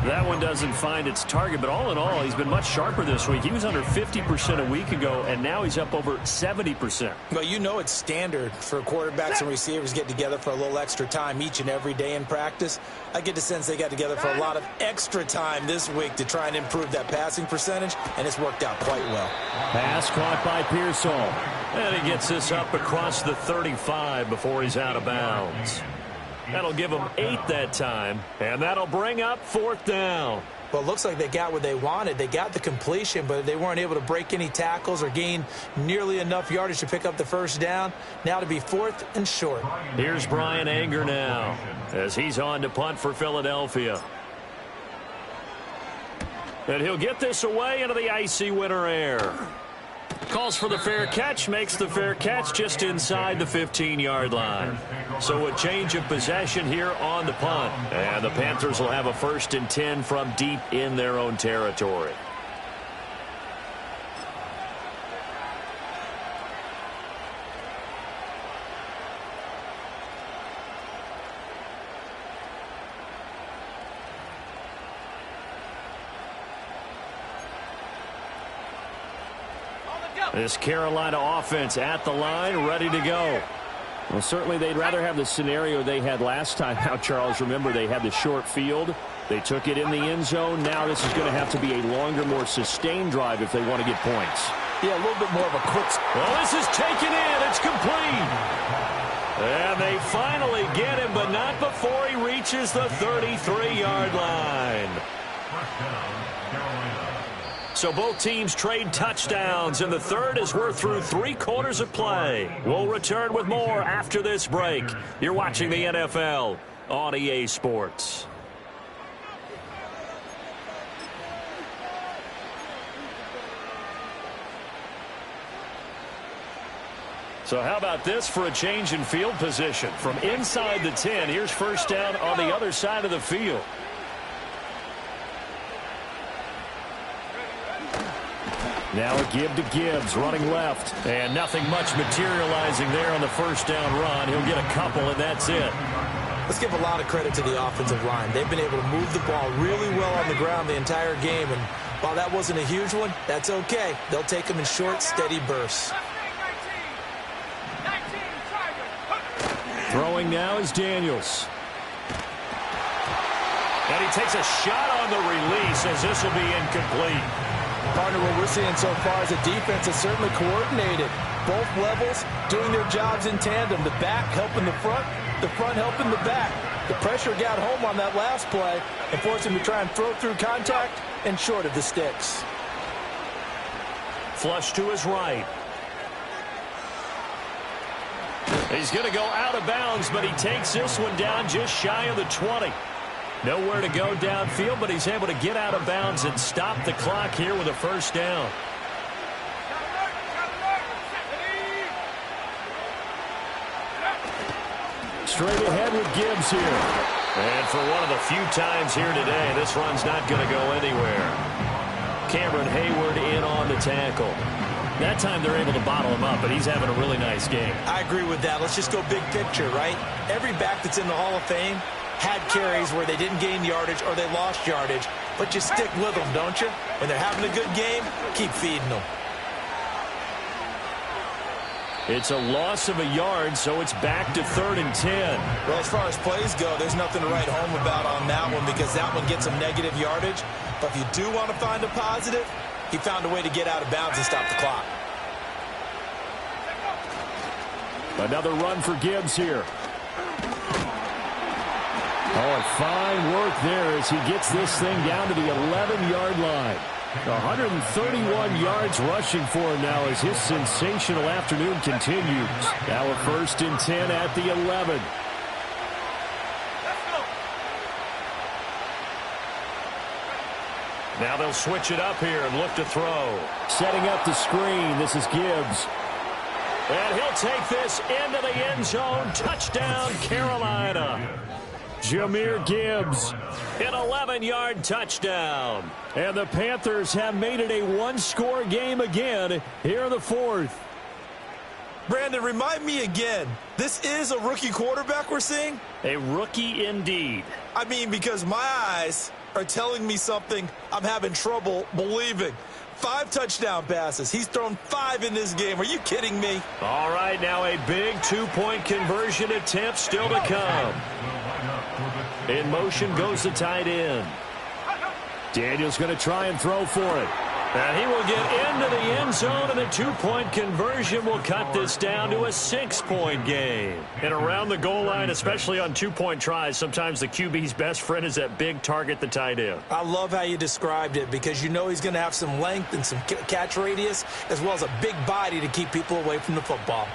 That one doesn't find its target, but all in all, he's been much sharper this week. He was under 50% a week ago, and now he's up over 70%. Well, you know it's standard for quarterbacks and receivers get together for a little extra time each and every day in practice. I get the sense they got together for a lot of extra time this week to try and improve that passing percentage, and it's worked out quite well. Pass caught by Pearsall. And he gets this up across the 35 before he's out of bounds. That'll give them 8 that time, and that'll bring up 4th down. Well, it looks like they got what they wanted. They got the completion, but they weren't able to break any tackles or gain nearly enough yardage to pick up the first down. Now to be 4th and short. Here's Brian Anger now as he's on to punt for Philadelphia. And he'll get this away into the icy winter air. Calls for the fair catch, makes the fair catch just inside the 15-yard line. So a change of possession here on the punt. And the Panthers will have a 1st and 10 from deep in their own territory. This Carolina offense at the line, ready to go. Well, certainly they'd rather have the scenario they had last time. Now, Charles, remember they had the short field. They took it in the end zone. Now this is going to have to be a longer, more sustained drive if they want to get points. Yeah, a little bit more of a quick... Well, this is taken in. It's complete. And they finally get him, but not before he reaches the 33-yard line. First down, Carolina. So both teams trade touchdowns, and the third as we're through 3 quarters of play. We'll return with more after this break. You're watching the NFL on EA Sports. So how about this for a change in field position? From inside the 10, here's first down on the other side of the field. Now a give to Gibbs, running left. And nothing much materializing there on the first down run. He'll get a couple, and that's it. Let's give a lot of credit to the offensive line. They've been able to move the ball really well on the ground the entire game. And while that wasn't a huge one, that's okay. They'll take them in short, steady bursts. Throwing now is Daniels. And he takes a shot on the release as this will be incomplete. Partner, what we're seeing so far is a defense that's certainly coordinated. Both levels doing their jobs in tandem. The back helping the front helping the back. The pressure got home on that last play and forced him to try and throw through contact and short of the sticks. Flush to his right. He's going to go out of bounds, but he takes this one down just shy of the 20. Nowhere to go downfield, but he's able to get out of bounds and stop the clock here with a first down. Straight ahead with Gibbs here. And for one of the few times here today, this run's not going to go anywhere. Cameron Hayward in on the tackle. That time they're able to bottle him up, but he's having a really nice game. I agree with that. Let's just go big picture, right? Every back that's in the Hall of Fame had carries where they didn't gain yardage or they lost yardage, but you stick with them, don't you? When they're having a good game, keep feeding them. It's a loss of a yard, so it's back to 3rd and 10. Well, as far as plays go, there's nothing to write home about on that one because that one gets some negative yardage. But if you do want to find a positive, he found a way to get out of bounds and stop the clock. Another run for Gibbs here. Oh, and fine work there as he gets this thing down to the 11-yard line. 131 yards rushing for him now as his sensational afternoon continues. Now a 1st and 10 at the 11. Now they'll switch it up here and look to throw. Setting up the screen. This is Gibbs. And he'll take this into the end zone. Touchdown, Carolina. Jahmyr Gibbs. An 11-yard touchdown. And the Panthers have made it a one-score game again here in the 4th. Brandon, remind me again, this is a rookie quarterback we're seeing? A rookie indeed. I mean, because my eyes are telling me something I'm having trouble believing. 5 touchdown passes. He's thrown 5 in this game. Are you kidding me? All right, now a big 2-point conversion attempt still to come. In motion goes the tight end. Daniel's going to try and throw for it. And he will get into the end zone, and a 2-point conversion will cut this down to a 6-point game. And around the goal line, especially on 2-point tries, sometimes the QB's best friend is that big target, the tight end. I love how you described it because you know he's going to have some length and some catch radius as well as a big body to keep people away from the football.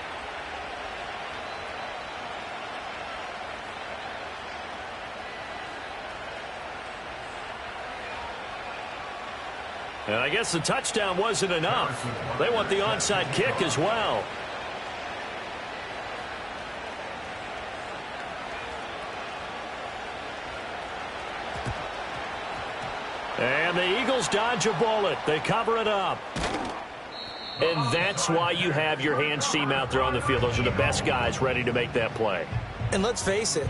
And I guess the touchdown wasn't enough. They want the onside kick as well. And the Eagles dodge a bullet. They cover it up. And that's why you have your hands team out there on the field. Those are the best guys ready to make that play. And let's face it,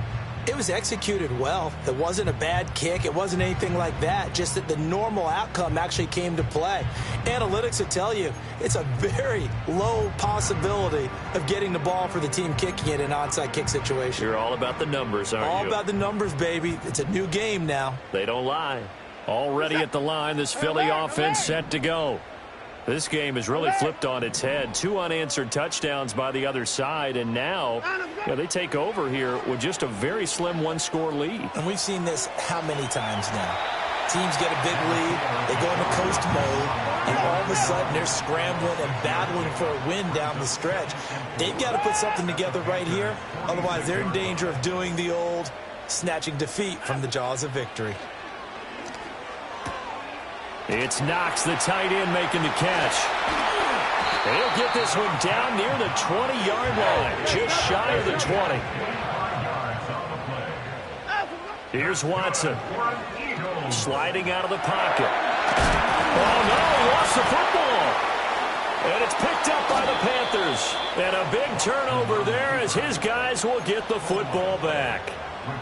it was executed well. It wasn't a bad kick. It wasn't anything like that. Just that the normal outcome actually came to play. Analytics will tell you it's a very low possibility of getting the ball for the team kicking it in an onside kick situation. You're all about the numbers, aren't you? All about the numbers, baby. It's a new game now. They don't lie. Already at the line, this Philly offense set to go. This game has really flipped on its head. 2 unanswered touchdowns by the other side, and now they take over here with just a very slim 1-score lead. And we've seen this how many times now? Teams get a big lead, they go into coast mode, and all of a sudden they're scrambling and battling for a win down the stretch. They've got to put something together right here, otherwise they're in danger of doing the old snatching defeat from the jaws of victory. It's Knox, the tight end, making the catch. He'll get this one down near the 20-yard line, just shy of the 20. Here's Watson, sliding out of the pocket. Oh, no, he lost the football. And it's picked up by the Panthers. And a big turnover there as his guys will get the football back.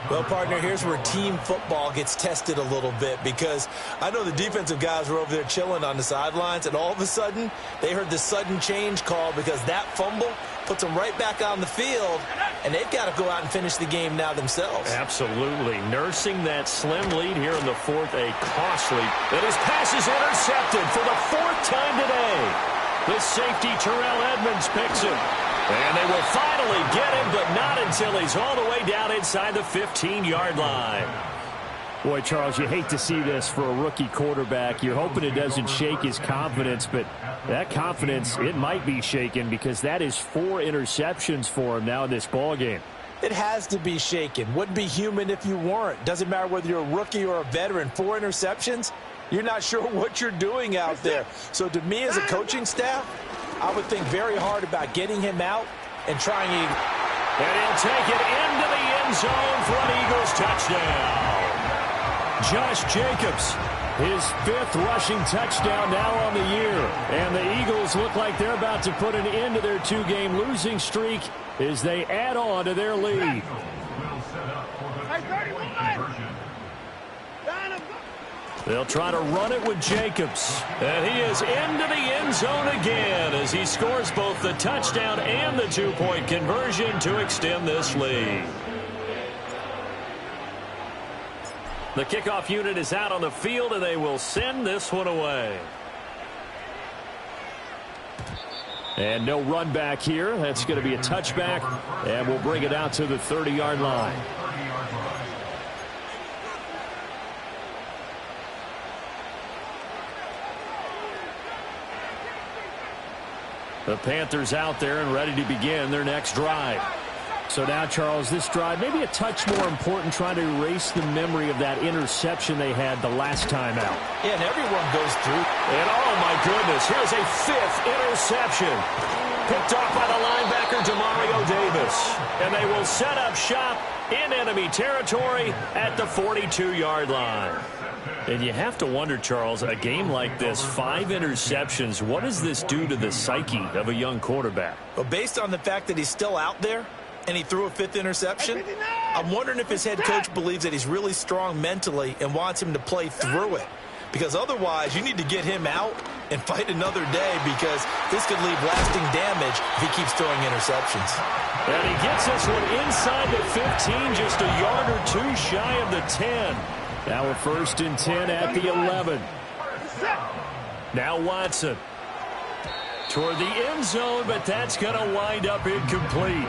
Well, partner, here's where team football gets tested a little bit because I know the defensive guys were over there chilling on the sidelines, and all of a sudden they heard the sudden change call because that fumble puts them right back on the field, and they've got to go out and finish the game now themselves. Absolutely. Nursing that slim lead here in the 4th, a costly. And his pass is intercepted for the 4th time today. The safety, Terrell Edmonds, picks him. And they will finally get him, but not until he's all the way down inside the 15-yard line. Boy, Charles, you hate to see this for a rookie quarterback. You're hoping it doesn't shake his confidence, but that confidence, it might be shaken because that is 4 interceptions for him now in this ballgame. It has to be shaken. Wouldn't be human if you weren't. Doesn't matter whether you're a rookie or a veteran. 4 interceptions, you're not sure what you're doing out there. So to me as a coaching staff, I would think very hard about getting him out and trying to... And he'll take it into the end zone for an Eagles touchdown. Josh Jacobs His 5th rushing touchdown now on the year. And the Eagles look like they're about to put an end to their 2-game losing streak as they add on to their lead. They'll try to run it with Jacobs. And he is into the end zone again as he scores both the touchdown and the 2-point conversion to extend this lead. The kickoff unit is out on the field, and they will send this one away. And no run back here. That's going to be a touchback, and we'll bring it out to the 30-yard line. The Panthers out there and ready to begin their next drive. So now, Charles, this drive maybe a touch more important, trying to erase the memory of that interception they had the last time out. Yeah, and everyone goes through. And oh my goodness, here's a 5th interception. Picked off by the linebacker, Demario Davis. And they will set up shop in enemy territory at the 42-yard line. And you have to wonder, Charles, a game like this, 5 interceptions, what does this do to the psyche of a young quarterback? Well, based on the fact that he's still out there, and he threw a 5th interception, I'm wondering if his head coach believes that he's really strong mentally and wants him to play through it. Because otherwise, you need to get him out and fight another day, because this could leave lasting damage if he keeps throwing interceptions. And he gets this one inside the 15, just a yard or 2 shy of the 10. Now a 1st and 10 at the 11. Now Watson toward the end zone, but that's going to wind up incomplete.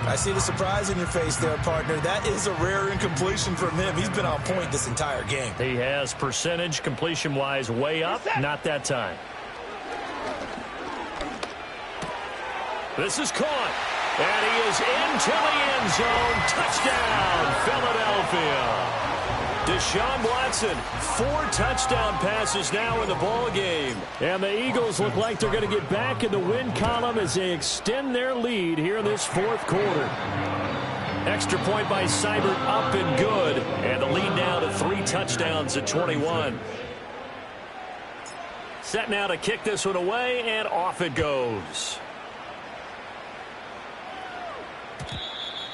I see the surprise in your face there, partner. That is a rare incompletion from him. He's been on point this entire game. He has percentage completion-wise way up. Not that time. This is caught. And he is into the end zone. Touchdown, Philadelphia. Deshaun Watson, 4 touchdown passes now in the ball game. And the Eagles look like they're going to get back in the win column as they extend their lead here in this 4th quarter. Extra point by Seibert, up and good. And the lead now to 3 touchdowns at 21. Set now to kick this one away, and off it goes.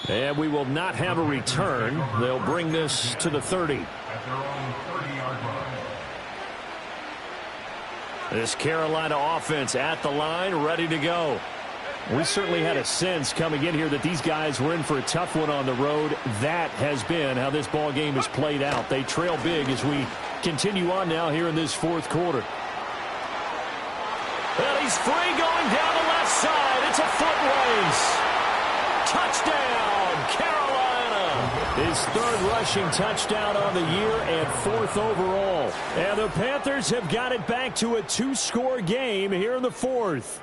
And we will not have a return. They'll bring this to the 30. At their own 30-yard line. This Carolina offense at the line, ready to go. We certainly had a sense coming in here that these guys were in for a tough one on the road. That has been how this ball game has played out. They trail big as we continue on now here in this 4th quarter. Well, he's free going down the left side. It's a foot race. Touchdown, Carolina. His 3rd rushing touchdown on the year and 4th overall. And the Panthers have got it back to a 2-score game here in the 4th.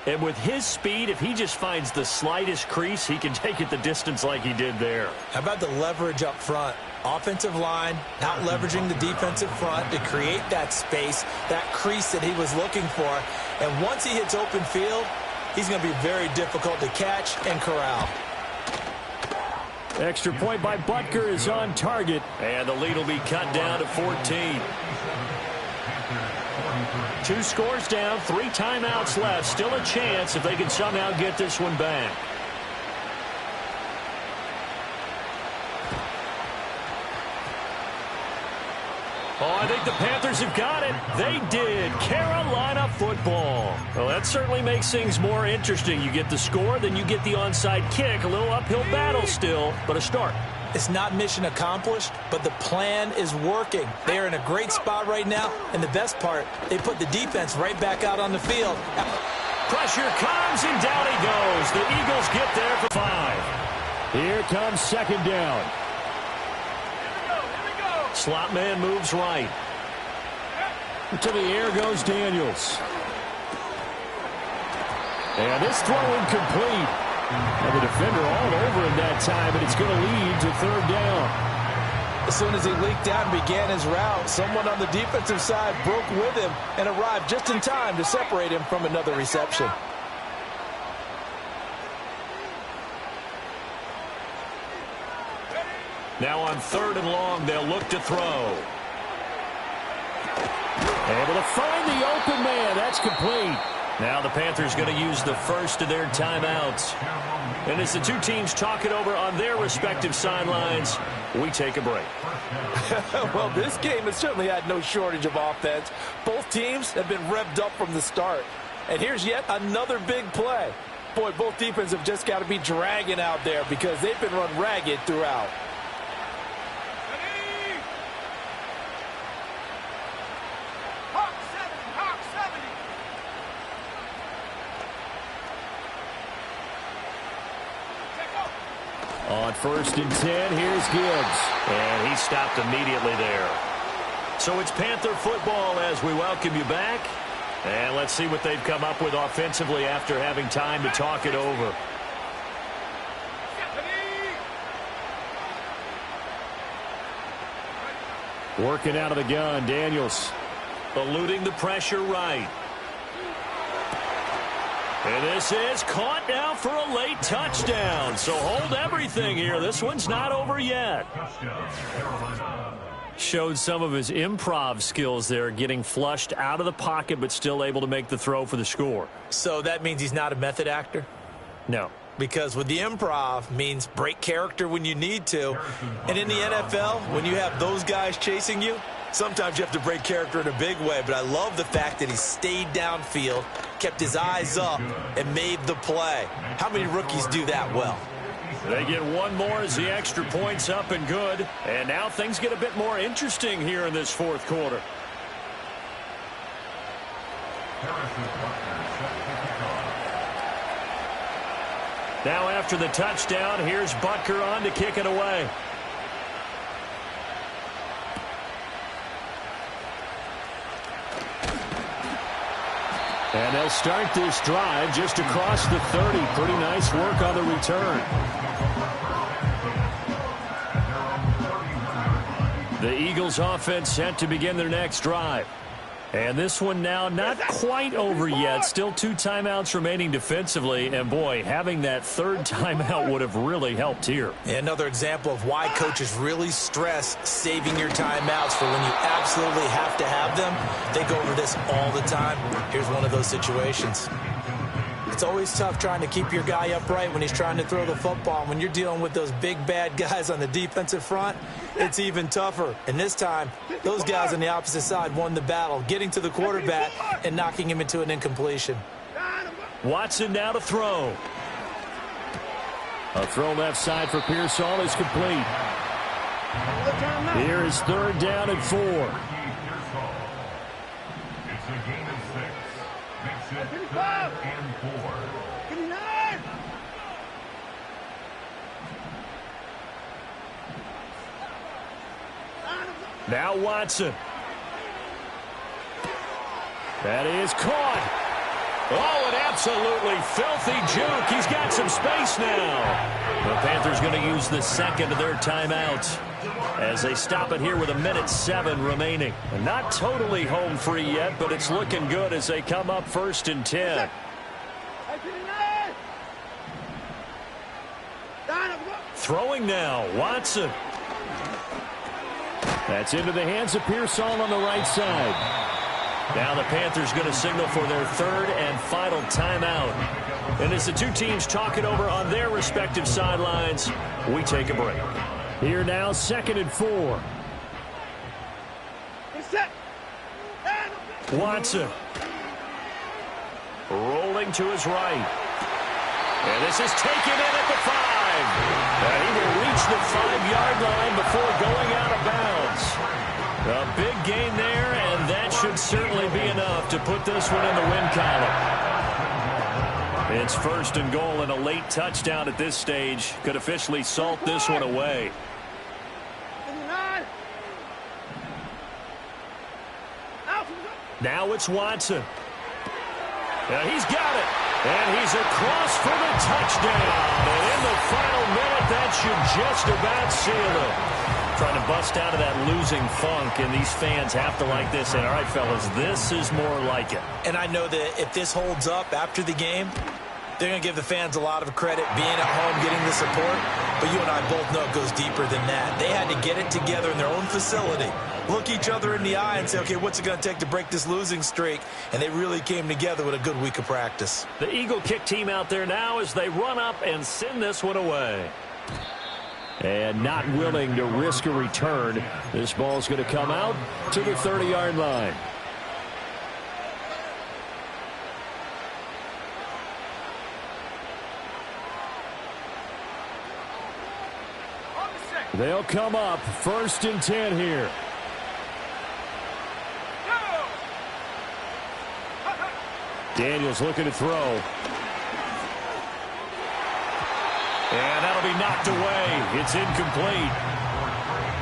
And with his speed, if he just finds the slightest crease, he can take it the distance like he did there. How about the leverage up front? Offensive line out leveraging the defensive front to create that space, that crease that he was looking for. And once he hits open field, he's going to be very difficult to catch and corral. Extra point by Butker is on target. And the lead will be cut down to 14. 2 scores down, 3 timeouts left. Still a chance if they can somehow get this one back. Oh, I think the Panthers have got it. They did. Carolina football. Well, that certainly makes things more interesting. You get the score, then you get the onside kick. A little uphill battle still, but a start. It's not mission accomplished, but the plan is working. They are in a great spot right now, and the best part, they put the defense right back out on the field. Pressure comes, and down he goes. The Eagles get there for 5. Here comes 2nd down. Slot man moves right. To the air goes Daniels. And this throw incomplete. And the defender all over him that time, and it's going to lead to 3rd down. As soon as he leaked out and began his route, someone on the defensive side broke with him and arrived just in time to separate him from another reception. Now on 3rd and long, they'll look to throw. Able to find the open man. That's complete. Now the Panthers going to use the first of their timeouts. And as the two teams talk it over on their respective sidelines, we take a break. Well, this game has certainly had no shortage of offense. Both teams have been revved up from the start. And here's yet another big play. Boy, both defenses have just got to be dragging out there because they've been run ragged throughout. On 1st and 10, here's Gibbs. And he stopped immediately there. So it's Panther football as we welcome you back. And let's see what they've come up with offensively after having time to talk it over. Working out of the gun, Daniels. Eluding the pressure right. And this is caught now for a late touchdown. So hold everything here. This one's not over yet. Showed some of his improv skills there, getting flushed out of the pocket but still able to make the throw for the score. So that means he's not a method actor? No. Because with the improv means break character when you need to. And in the NFL, when you have those guys chasing you, sometimes you have to break character in a big way. But I love the fact that he stayed downfield, kept his eyes up, and made the play. How many rookies do that well? They get one more as the extra point's up and good. And now things get a bit more interesting here in this fourth quarter. Now after the touchdown, here's Butker on to kick it away. And they'll start this drive just across the 30. Pretty nice work on the return. The Eagles offense set to begin their next drive. And this one now not quite over yet. Still 2 timeouts remaining defensively. And, boy, having that third timeout would have really helped here. Another example of why coaches really stress saving your timeouts for when you absolutely have to have them. They go over this all the time. Here's one of those situations. It's always tough trying to keep your guy upright when he's trying to throw the football. When you're dealing with those big, bad guys on the defensive front, it's even tougher. And this time, those guys on the opposite side won the battle, getting to the quarterback and knocking him into an incompletion. Watson now to throw. A throw left side for Pearsall is complete. Here is 3rd down and 4. It's a gain of 6. Makes it 3rd and 4. Now Watson. That is caught. Oh, an absolutely filthy juke. He's got some space now. The Panthers going to use the second of their timeouts as they stop it here with 1:07 remaining. And not totally home free yet, but it's looking good as they come up 1st and 10. Throwing now, Watson. That's into the hands of Pearsall on the right side. Now the Panthers going to signal for their 3rd and final timeout. And as the two teams talk it over on their respective sidelines, we take a break. Here now, 2nd and 4. Watson. Rolling to his right. And this is taken in at the 5. And he will reach the 5-yard line before going out of bounds. A big gain there, and that should certainly be enough to put this one in the win column. It's 1st and goal, and a late touchdown at this stage could officially salt this one away. Now it's Watson. And he's got it. And he's across for the touchdown. And in the final minute, that should just about seal it. Trying to bust out of that losing funk, and these fans have to like this. And, all right, fellas, this is more like it. And I know that if this holds up after the game, They're going to give the fans a lot of credit being at home, getting the support. But you and I both know it goes deeper than that. They had to get it together in their own facility, look each other in the eye and say, okay, what's it going to take to break this losing streak? And they really came together with a good week of practice. The Eagle kick team out there now as they run up and send this one away. And not willing to risk a return. This ball's going to come out to the 30-yard line. They'll come up 1st and 10 here. Daniels looking to throw. And that'll be knocked away. It's incomplete.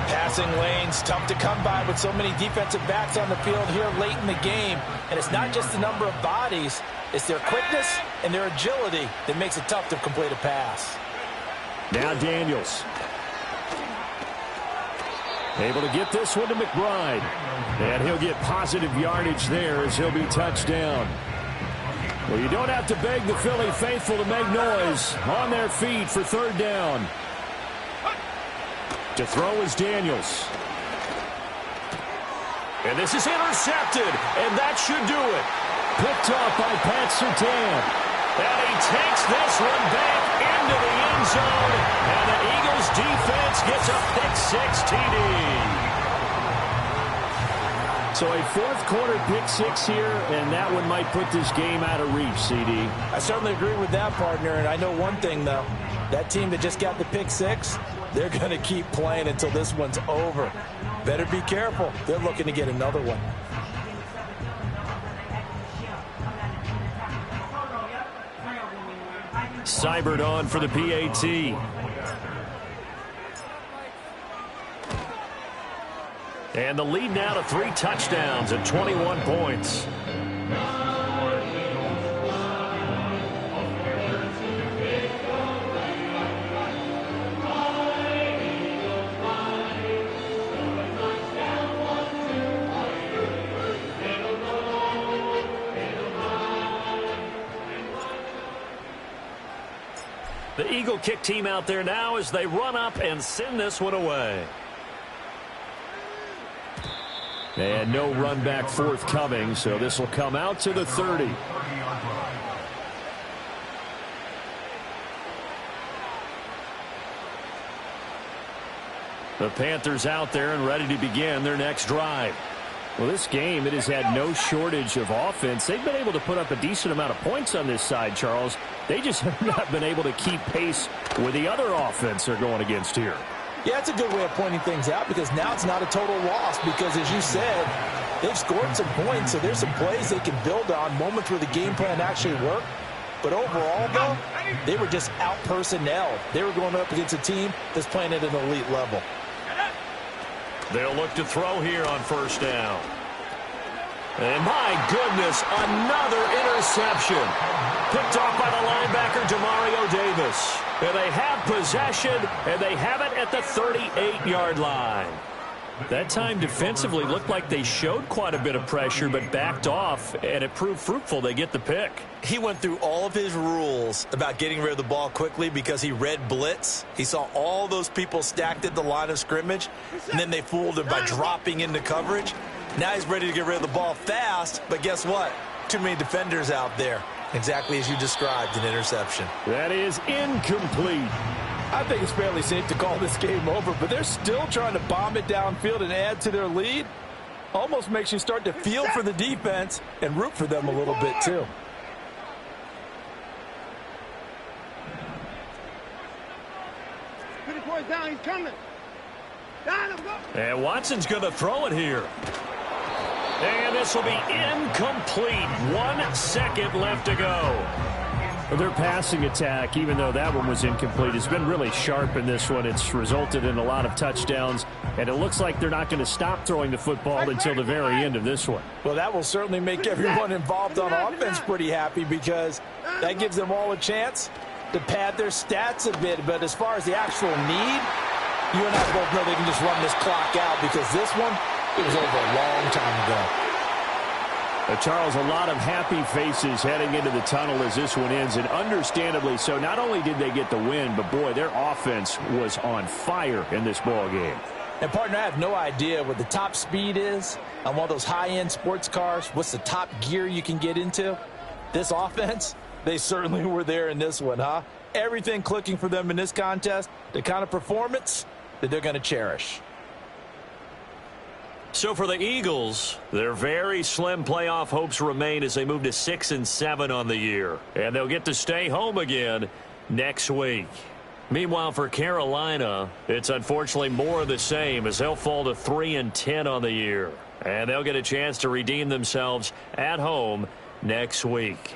Passing lanes, tough to come by with so many defensive backs on the field here late in the game. And it's not just the number of bodies, it's their quickness and their agility that makes it tough to complete a pass. Now Daniels. Able to get this one to McBride. And he'll get positive yardage there as he'll be touched down. Well, you don't have to beg the Philly faithful to make noise. On their feet for 3rd down. To throw is Daniels. And this is intercepted, and that should do it. Picked off by Pat Surtain. And he takes this one back into the end zone. And the Eagles defense gets a pick-6 TD. So a 4th quarter pick-6 here, and that one might put this game out of reach, CD. I certainly agree with that, partner. And I know one thing, though. That team that just got the pick-6, they're going to keep playing until this one's over. Better be careful. They're looking to get another one. Seibert on for the PAT. And the lead now to 3 touchdowns at 21 points. The Eagle kick team out there now as they run up and send this one away. And no run back forthcoming, so this will come out to the 30. The Panthers out there and ready to begin their next drive. Well, this game, it has had no shortage of offense. They've been able to put up a decent amount of points on this side, Charles. They just have not been able to keep pace with the other offense they're going against here. Yeah, it's a good way of pointing things out because now it's not a total loss because, as you said, they've scored some points, so there's some plays they can build on, moments where the game plan actually worked. But overall, though, they were just out-personnel. They were going up against a team that's playing at an elite level. They'll look to throw here on 1st down. And my goodness, another interception. Picked off by the linebacker, Demario Davis. And they have possession, and they have it at the 38-yard line. That time defensively looked like they showed quite a bit of pressure, but backed off, and it proved fruitful. They get the pick. He went through all of his rules about getting rid of the ball quickly because he read blitz. He saw all those people stacked at the line of scrimmage, and then they fooled him by dropping into coverage. Now he's ready to get rid of the ball fast, but guess what? Too many defenders out there. Exactly as you described, an interception. That is incomplete. I think it's fairly safe to call this game over, but they're still trying to bomb it downfield and add to their lead. Almost makes you start to feel for the defense and root for them a little bit, too. Down, he's coming. Down, let's go. And Watson's going to throw it here. And this will be incomplete. 1 second left to go. Their passing attack, even though that one was incomplete, has been really sharp in this one. It's resulted in a lot of touchdowns, and it looks like they're not going to stop throwing the football until the very end of this one. Well, that will certainly make everyone involved on offense pretty happy because that gives them all a chance to pad their stats a bit. But as far as the actual need, you and I both know they can just run this clock out because this one, it was over a long time ago. Charles, a lot of happy faces heading into the tunnel as this one ends, and understandably so. Not only did they get the win, but, boy, their offense was on fire in this ball game. And, partner, I have no idea what the top speed is on one of those high-end sports cars. What's the top gear you can get into? This offense, they certainly were there in this one, huh? Everything clicking for them in this contest, the kind of performance that they're going to cherish. So for the Eagles, their very slim playoff hopes remain as they move to 6-7 on the year. And they'll get to stay home again next week. Meanwhile, for Carolina, it's unfortunately more of the same as they'll fall to 3-10 on the year. And they'll get a chance to redeem themselves at home next week.